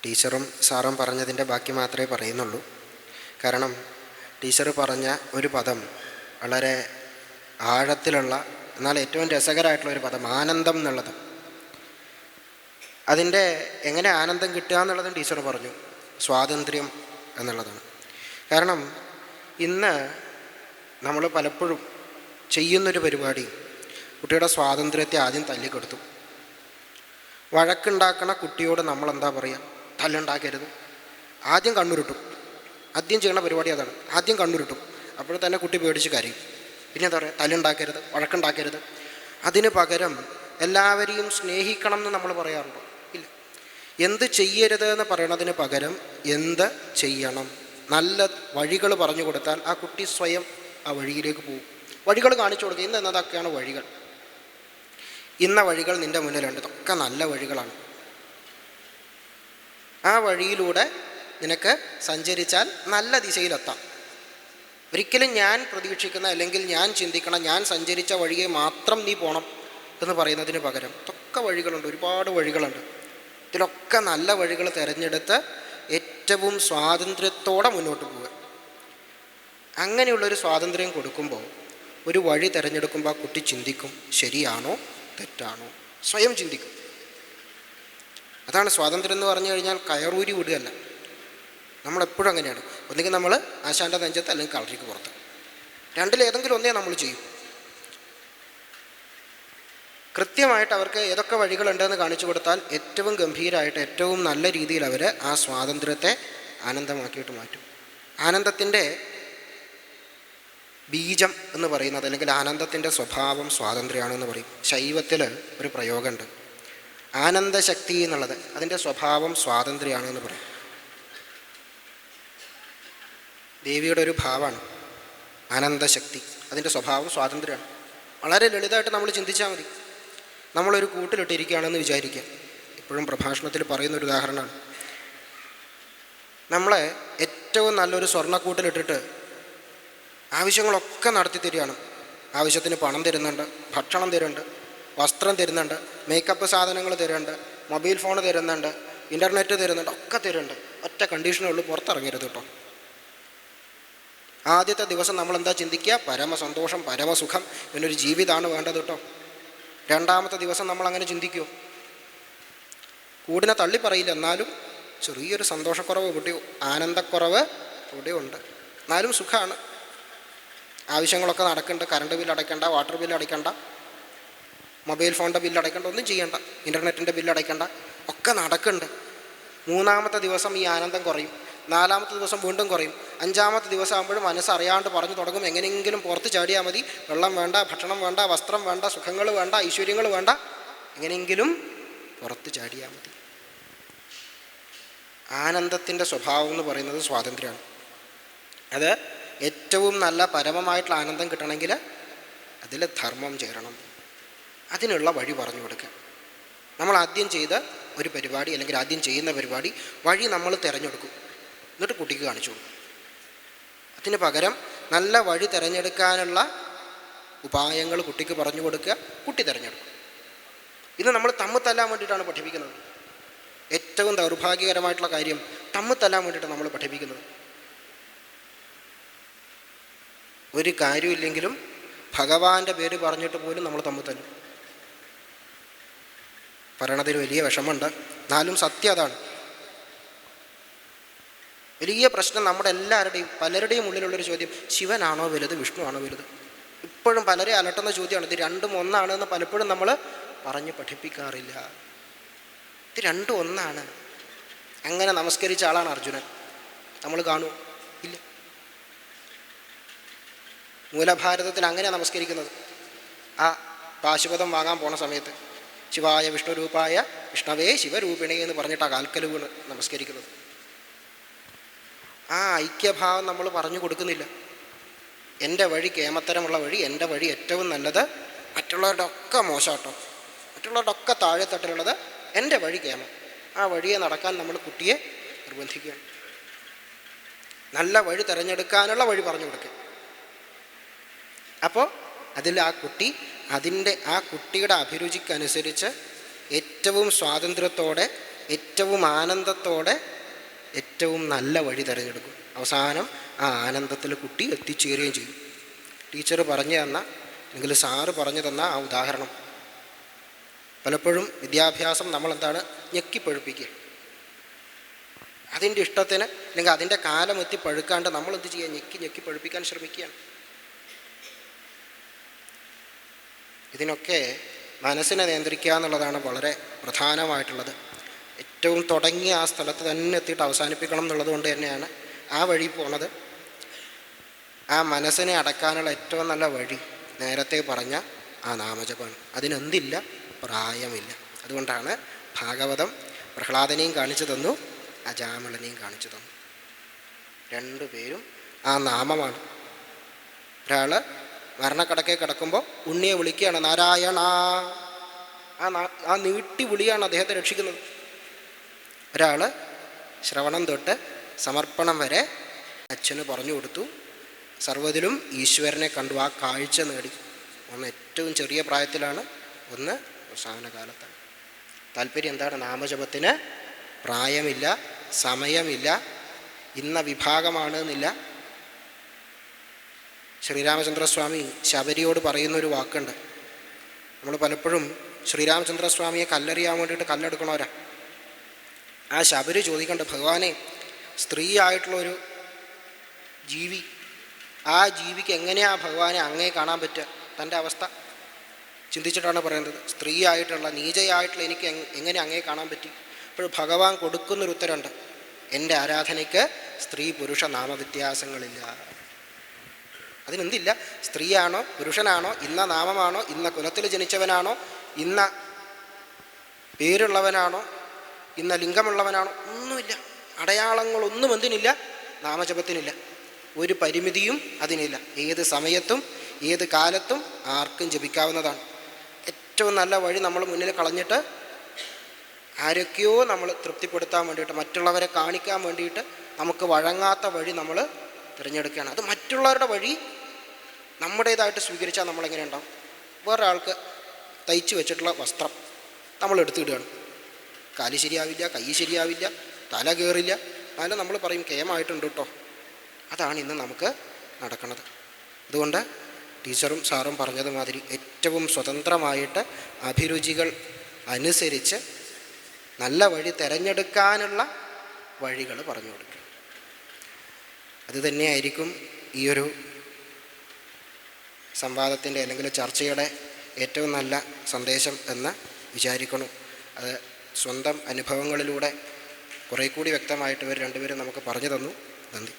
ടീച്ചറും സാറും പറഞ്ഞതിൻ്റെ ബാക്കി മാത്രമേ പറയുന്നുള്ളൂ. കാരണം ടീച്ചർ പറഞ്ഞ ഒരു പദം വളരെ ആഴത്തിലുള്ള എന്നാൽ ഏറ്റവും രസകരമായിട്ടുള്ളൊരു പദം, ആനന്ദം എന്നുള്ളത്. അതിൻ്റെ എങ്ങനെ ആനന്ദം കിട്ടുക എന്നുള്ളതും ടീച്ചർ പറഞ്ഞു, സ്വാതന്ത്ര്യം എന്നുള്ളതാണ്. കാരണം ഇന്ന് നമ്മൾ പലപ്പോഴും ചെയ്യുന്നൊരു പരിപാടി കുട്ടിയുടെ സ്വാതന്ത്ര്യത്തെ ആദ്യം തല്ലിക്കെടുത്തു. വഴക്കുണ്ടാക്കണ കുട്ടിയോട് നമ്മളെന്താ പറയുക? തല്ലുണ്ടാക്കരുത്. ആദ്യം കണ്ണുരുട്ടും. ആദ്യം ചെയ്യണ പരിപാടി അതാണ്. ആദ്യം കണ്ണുരുട്ടും. അപ്പോൾ തന്നെ കുട്ടി പേടിച്ച് കരയും. പിന്നെ എന്താ പറയുക? തല്ലുണ്ടാക്കരുത്, വഴക്കുണ്ടാക്കരുത്. അതിന് പകരം എല്ലാവരെയും സ്നേഹിക്കണം എന്ന് നമ്മൾ പറയാറുണ്ടോ? ഇല്ല. എന്ത് ചെയ്യരുത് എന്ന് പറയണതിന് പകരം എന്ത് ചെയ്യണം, നല്ല വഴികൾ പറഞ്ഞു കൊടുത്താൽ ആ കുട്ടി സ്വയം ആ വഴിയിലേക്ക് പോകും. വഴികൾ കാണിച്ചു കൊടുക്കുക. ഇന്ന് എന്നതൊക്കെയാണ് വഴികൾ. ഇന്ന വഴികൾ നിൻ്റെ മുന്നിലുണ്ട്, ഇതൊക്കെ നല്ല വഴികളാണ്. ആ വഴിയിലൂടെ നിനക്ക് സഞ്ചരിച്ചാൽ നല്ല ദിശയിലെത്താം. ഒരിക്കലും ഞാൻ പ്രതീക്ഷിക്കുന്ന അല്ലെങ്കിൽ ഞാൻ ചിന്തിക്കണം ഞാൻ സഞ്ചരിച്ച വഴിയെ മാത്രം നീ പോകണം എന്ന് പറയുന്നതിന് പകരം ഇതൊക്കെ വഴികളുണ്ട്, ഒരുപാട് വഴികളുണ്ട്. ഇതിലൊക്കെ നല്ല വഴികൾ തിരഞ്ഞെടുത്ത് ഏറ്റവും സ്വാതന്ത്ര്യത്തോടെ മുന്നോട്ട് പോവുക. അങ്ങനെയുള്ളൊരു സ്വാതന്ത്ര്യം കൊടുക്കുമ്പോൾ, ഒരു വഴി തിരഞ്ഞെടുക്കുമ്പോൾ ആ കുട്ടി ചിന്തിക്കും, ശരിയാണോ തെറ്റാണോ, സ്വയം ചിന്തിക്കും. അതാണ് സ്വാതന്ത്ര്യം എന്ന് പറഞ്ഞു കഴിഞ്ഞാൽ കയറൂരി വിടുകയല്ല. നമ്മളെപ്പോഴും അങ്ങനെയാണ്. ഒന്നുകിൽ നമ്മൾ ആശാൻ്റെ നെഞ്ചത്ത് അല്ലെങ്കിൽ കളറിക്ക് പുറത്ത്, രണ്ടിലേതെങ്കിലും ഒന്നേ നമ്മൾ ചെയ്യും. കൃത്യമായിട്ട് അവർക്ക് ഏതൊക്കെ വഴികളുണ്ടെന്ന് കാണിച്ചു കൊടുത്താൽ ഏറ്റവും ഗംഭീരമായിട്ട് ഏറ്റവും നല്ല രീതിയിൽ അവർ ആ സ്വാതന്ത്ര്യത്തെ ആനന്ദമാക്കിയിട്ട് മാറ്റും. ആനന്ദത്തിൻ്റെ ബീജം എന്ന് പറയുന്നത് അല്ലെങ്കിൽ ആനന്ദത്തിൻ്റെ സ്വഭാവം സ്വാതന്ത്ര്യമാണെന്ന് പറയും. ശൈവത്തിൽ ഒരു പ്രയോഗമുണ്ട്, ആനന്ദശക്തി എന്നുള്ളത്. അതിൻ്റെ സ്വഭാവം സ്വാതന്ത്ര്യമാണെന്ന് പറയും. ദേവിയുടെ ഒരു ഭാവമാണ് ആനന്ദശക്തി. അതിൻ്റെ സ്വഭാവം സ്വാതന്ത്ര്യമാണ്. വളരെ ലളിതമായിട്ട് നമ്മൾ ചിന്തിച്ചാൽ മതി. നമ്മളൊരു കൂട്ടിലിട്ടിരിക്കുകയാണെന്ന് വിചാരിക്കുക. ഇപ്പോഴും പ്രഭാഷണത്തിൽ പറയുന്നൊരു ഉദാഹരണമാണ്. നമ്മളെ ഏറ്റവും നല്ലൊരു സ്വർണ്ണക്കൂട്ടിലിട്ടിട്ട് ആവശ്യങ്ങളൊക്കെ നടത്തി തരികയാണ്. ആവശ്യത്തിന് പണം തരുന്നുണ്ട്, ഭക്ഷണം തരുന്നുണ്ട്, വസ്ത്രം തരുന്നുണ്ട്, മേക്കപ്പ് സാധനങ്ങൾ തരുന്നുണ്ട്, മൊബൈൽ ഫോൺ തരുന്നുണ്ട്, ഇൻ്റർനെറ്റ് തരുന്നുണ്ട്, ഒക്കെ തരുന്നുണ്ട്. ഒറ്റ കണ്ടീഷനേ ഉള്ളൂ, പുറത്തിറങ്ങരുത് കേട്ടോ. ആദ്യത്തെ ദിവസം നമ്മളെന്താ ചിന്തിക്കുക? പരമസന്തോഷം, പരമസുഖം, ഇങ്ങനൊരു ജീവിതമാണ് വേണ്ടത് കേട്ടോ. രണ്ടാമത്തെ ദിവസം നമ്മളങ്ങനെ ചിന്തിക്കുമോ? കൂടിനെ തള്ളി പറയില്ല, എന്നാലും ചെറിയൊരു സന്തോഷക്കുറവ് ഇവിടെ, ആനന്ദക്കുറവ് ഇവിടെ ഉണ്ട്. എന്നാലും സുഖമാണ്. ആവശ്യങ്ങളൊക്കെ നടക്കുന്നുണ്ട്. കറണ്ട് ബില്ല് അടയ്ക്കണ്ട, വാട്ടർ ബില്ല് അടയ്ക്കണ്ട, മൊബൈൽ ഫോണിൻ്റെ ബില്ല് അടയ്ക്കണ്ട, ഒന്നും ചെയ്യണ്ട, ഇൻ്റർനെറ്റിൻ്റെ ബില്ല് അടയ്ക്കണ്ട, ഒക്കെ നടക്കുന്നുണ്ട്. മൂന്നാമത്തെ ദിവസം ഈ ആനന്ദം കുറയും. നാലാമത്തെ ദിവസം വീണ്ടും കുറയും. അഞ്ചാമത്തെ ദിവസം ആകുമ്പോഴും മനസ്സറിയാണ്ട് പറഞ്ഞു തുടങ്ങും, എങ്ങനെയെങ്കിലും പുറത്ത് ചാടിയാൽ മതി, വെള്ളം വേണ്ട, ഭക്ഷണം വേണ്ട, വസ്ത്രം വേണ്ട, സുഖങ്ങൾ വേണ്ട, ഐശ്വര്യങ്ങൾ വേണ്ട, എങ്ങനെയെങ്കിലും പുറത്ത് ചാടിയാൽ മതി. ആനന്ദത്തിൻ്റെ സ്വഭാവം എന്ന് പറയുന്നത് സ്വാതന്ത്ര്യമാണ്. അത് ഏറ്റവും നല്ല പരമമായിട്ടുള്ള ആനന്ദം കിട്ടണമെങ്കിൽ അതിൽ ധർമ്മം ചേരണം. അതിനുള്ള വഴി പറഞ്ഞു കൊടുക്കുക. നമ്മൾ ആദ്യം ചെയ്ത ഒരു പരിപാടി അല്ലെങ്കിൽ ആദ്യം ചെയ്യുന്ന പരിപാടി വഴി നമ്മൾ തിരഞ്ഞെടുക്കും, എന്നിട്ട് കുട്ടിക്ക് കാണിച്ചു കൊടുക്കും. അതിന് പകരം നല്ല വഴി തിരഞ്ഞെടുക്കാനുള്ള ഉപായങ്ങൾ കുട്ടിക്ക് പറഞ്ഞു കൊടുക്കുക, കുട്ടി തിരഞ്ഞെടുക്കും. ഇത് നമ്മൾ തമ്മിൽ തല്ലാൻ വേണ്ടിയിട്ടാണ് പഠിപ്പിക്കുന്നത്. ഏറ്റവും ദൗർഭാഗ്യകരമായിട്ടുള്ള കാര്യം, തമ്മിൽ തല്ലാൻ വേണ്ടിയിട്ടാണ് നമ്മൾ പഠിപ്പിക്കുന്നത്. ഒരു കാര്യമില്ലെങ്കിലും ഭഗവാന്റെ പേര് പറഞ്ഞിട്ട് പോലും നമ്മൾ തമ്മിൽ തല്ലും. പറയണതിൽ വലിയ വിഷമമുണ്ട്, എന്നാലും സത്യം അതാണ്. വലിയ പ്രശ്നം നമ്മുടെ എല്ലാവരുടെയും പലരുടെയും ഉള്ളിലുള്ളൊരു ചോദ്യം, ശിവനാണോ വലുത്, വിഷ്ണു ആണോ വലുത്? ഇപ്പോഴും പലരെ അലട്ടുന്ന ചോദ്യമാണ്. ഇത് രണ്ടും ഒന്നാണെന്ന് പലപ്പോഴും നമ്മൾ പറഞ്ഞ് പഠിപ്പിക്കാറില്ല. ഇത് രണ്ടും ഒന്നാണ്. അങ്ങനെ നമസ്കരിച്ച ആളാണ് അർജുനൻ. നമ്മൾ കാണുമോ? ഇല്ല. മൂലഭാരതത്തിൽ അങ്ങനെ നമസ്കരിക്കുന്നത്. ആ പാശുപതം വാങ്ങാൻ പോണ സമയത്ത് ശിവായ വിഷ്ണുരൂപായ വിഷ്ണവേ ശിവരൂപിണി എന്ന് പറഞ്ഞിട്ടാണ് കാൽക്കൽ വീണ് നമസ്കരിക്കുന്നത്. ആ ഐക്യഭാവം നമ്മൾ പറഞ്ഞു കൊടുക്കുന്നില്ല. എൻ്റെ വഴി കേമത്തരമുള്ള വഴി, എൻ്റെ വഴി ഏറ്റവും നല്ലത്, മറ്റുള്ളവരുടെ ഒക്കെ മോശാട്ടോ, മറ്റുള്ളവരുടെ ഒക്കെ താഴെത്തട്ടിലുള്ളത്, എൻ്റെ വഴി കേമം. ആ വഴിയെ നടക്കാൻ നമ്മൾ കുട്ടിയെ നിർബന്ധിക്കുകയാണ്. നല്ല വഴി തിരഞ്ഞെടുക്കാനുള്ള വഴി പറഞ്ഞു കൊടുക്കുക. അപ്പോൾ അതിൽ ആ കുട്ടി ആ കുട്ടിയുടെ അഭിരുചിക്കനുസരിച്ച് ഏറ്റവും സ്വാതന്ത്ര്യത്തോടെ ഏറ്റവും ആനന്ദത്തോടെ ഏറ്റവും നല്ല വഴി തിരഞ്ഞെടുക്കും. അവസാനം ആ ആനന്ദത്തിൽ കുട്ടി എത്തിച്ചേരുകയും ചെയ്യും. ടീച്ചർ പറഞ്ഞു തന്ന അല്ലെങ്കിൽ സാറ് പറഞ്ഞു തന്ന ആ ഉദാഹരണം, പലപ്പോഴും വിദ്യാഭ്യാസം നമ്മളെന്താണ് ഞെക്കിപ്പഴുപ്പിക്കുക. അതിൻ്റെ ഇഷ്ടത്തിന് അല്ലെങ്കിൽ അതിൻ്റെ കാലം എത്തി പഴുക്കാണ്ട് നമ്മളെന്ത് ചെയ്യുക, ഞെക്കി പഴുപ്പിക്കാൻ ശ്രമിക്കുകയാണ്. ഇതിനൊക്കെ മനസ്സിനെ നിയന്ത്രിക്കുക എന്നുള്ളതാണ് വളരെ പ്രധാനമായിട്ടുള്ളത്. ഏറ്റവും തുടങ്ങിയ ആ സ്ഥലത്ത് തന്നെ എത്തിയിട്ട് അവസാനിപ്പിക്കണം എന്നുള്ളത് കൊണ്ട് തന്നെയാണ് ആ വഴി പോണത്. ആ മനസ്സിനെ അടക്കാനുള്ള ഏറ്റവും നല്ല വഴി നേരത്തെ പറഞ്ഞ ആ നാമജപമാണ്. അതിനെന്തില്ല, പ്രായമില്ല. അതുകൊണ്ടാണ് ഭാഗവതം പ്രഹ്ലാദനെയും കാണിച്ചു തന്നു, അജാമിളനെയും കാണിച്ചു തന്നു. രണ്ടുപേരും ആ നാമമാണ്. ഒരാൾ മരണക്കടക്കെ കിടക്കുമ്പോൾ ഉണ്ണിയെ വിളിക്കുകയാണ്, നാരായണ. ആ നീട്ടി വിളിയാണ് അദ്ദേഹത്തെ രക്ഷിക്കുന്നത്. ഒരാൾ ശ്രവണം തൊട്ട് സമർപ്പണം വരെ അച്ഛന് പറഞ്ഞു കൊടുത്തു, സർവ്വതിലും ഈശ്വരനെ കണ്ടു, ആ കാഴ്ച നേടി. ഒന്ന് ഏറ്റവും ചെറിയ പ്രായത്തിലാണ്, ഒന്ന് അവസാന കാലത്താണ്. താല്പര്യം എന്താണ്? നാമജപത്തിന് പ്രായമില്ല, സമയമില്ല, ഇന്ന വിഭാഗമാണ് എന്നില്ല. ശ്രീരാമചന്ദ്രസ്വാമി ശബരിയോട് പറയുന്നൊരു വാക്കുണ്ട്. നമ്മൾ പലപ്പോഴും ശ്രീരാമചന്ദ്രസ്വാമിയെ കല്ലെറിയാൻ വേണ്ടിയിട്ട് കല്ലെടുക്കണവരാ. ആ ശബരി ചോദിക്കണ്ട, ഭഗവാനെ, സ്ത്രീ ആയിട്ടുള്ളൊരു ജീവി, ആ ജീവിക്ക് എങ്ങനെയാണ് ഭഗവാനെ അങ്ങേ കാണാൻ പറ്റുക? തൻ്റെ അവസ്ഥ ചിന്തിച്ചിട്ടാണ് പറയുന്നത്. സ്ത്രീ ആയിട്ടുള്ള നീചയായിട്ടുള്ള എനിക്ക് എങ്ങനെ അങ്ങേ കാണാൻ പറ്റി? അപ്പോൾ ഭഗവാൻ കൊടുക്കുന്നൊരു ഉത്തരമുണ്ട്, എൻ്റെ ആരാധനയ്ക്ക് സ്ത്രീ പുരുഷ നാമവ്യത്യാസങ്ങളില്ല. അതിനെന്തില്ല, സ്ത്രീയാണോ പുരുഷനാണോ, ഇന്ന നാമമാണോ, ഇന്ന കുലത്തിൽ ജനിച്ചവനാണോ, ഇന്ന പേരുള്ളവനാണോ, ഇന്ന ലിംഗമുള്ളവനാണോ, ഒന്നുമില്ല. അടയാളങ്ങളൊന്നും എന്തിനില്ല, നാമജപത്തിനില്ല. ഒരു പരിമിതിയും അതിനില്ല. ഏത് സമയത്തും ഏത് കാലത്തും ആർക്കും ജപിക്കാവുന്നതാണ്. ഏറ്റവും നല്ല വഴി നമ്മൾ മുന്നിൽ കളഞ്ഞിട്ട് ആരൊക്കെയോ നമ്മൾ തൃപ്തിപ്പെടുത്താൻ വേണ്ടിയിട്ട്, മറ്റുള്ളവരെ കാണിക്കാൻ വേണ്ടിയിട്ട് നമുക്ക് വഴങ്ങാത്ത വഴി നമ്മൾ തിരഞ്ഞെടുക്കുകയാണ്. അത് മറ്റുള്ളവരുടെ വഴി നമ്മുടേതായിട്ട് സ്വീകരിച്ചാൽ നമ്മളെങ്ങനെ ഉണ്ടാവും? വേറൊരാൾക്ക് തയ്ച്ച് വെച്ചിട്ടുള്ള വസ്ത്രം നമ്മൾ എടുത്തിടുകയാണ്. കാല് ശരിയാവില്ല, കൈ ശരിയാവില്ല, തല കയറില്ല, എന്നാലും നമ്മൾ പറയും കേമായിട്ടുണ്ട് കേട്ടോ. അതാണ് ഇന്ന് നമുക്ക് നടക്കുന്നത്. അതുകൊണ്ട് ടീച്ചറും സാറും പറഞ്ഞതുമാതിരി ഏറ്റവും സ്വതന്ത്രമായിട്ട് അഭിരുചികൾ അനുസരിച്ച് നല്ല വഴി തിരഞ്ഞെടുക്കാനുള്ള വഴികൾ പറഞ്ഞു കൊടുക്കുക. അത് തന്നെയായിരിക്കും ഈ ഒരു സംവാദത്തിൻ്റെ അല്ലെങ്കിൽ ചർച്ചയുടെ ഏറ്റവും നല്ല സന്ദേശം എന്ന് വിചാരിക്കണം. അത് സ്വന്തം അനുഭവങ്ങളിലൂടെ കുറേ കൂടി വ്യക്തമായിട്ട് ഇവർ രണ്ടുപേരും നമുക്ക് പറഞ്ഞു തന്നു. നന്ദി.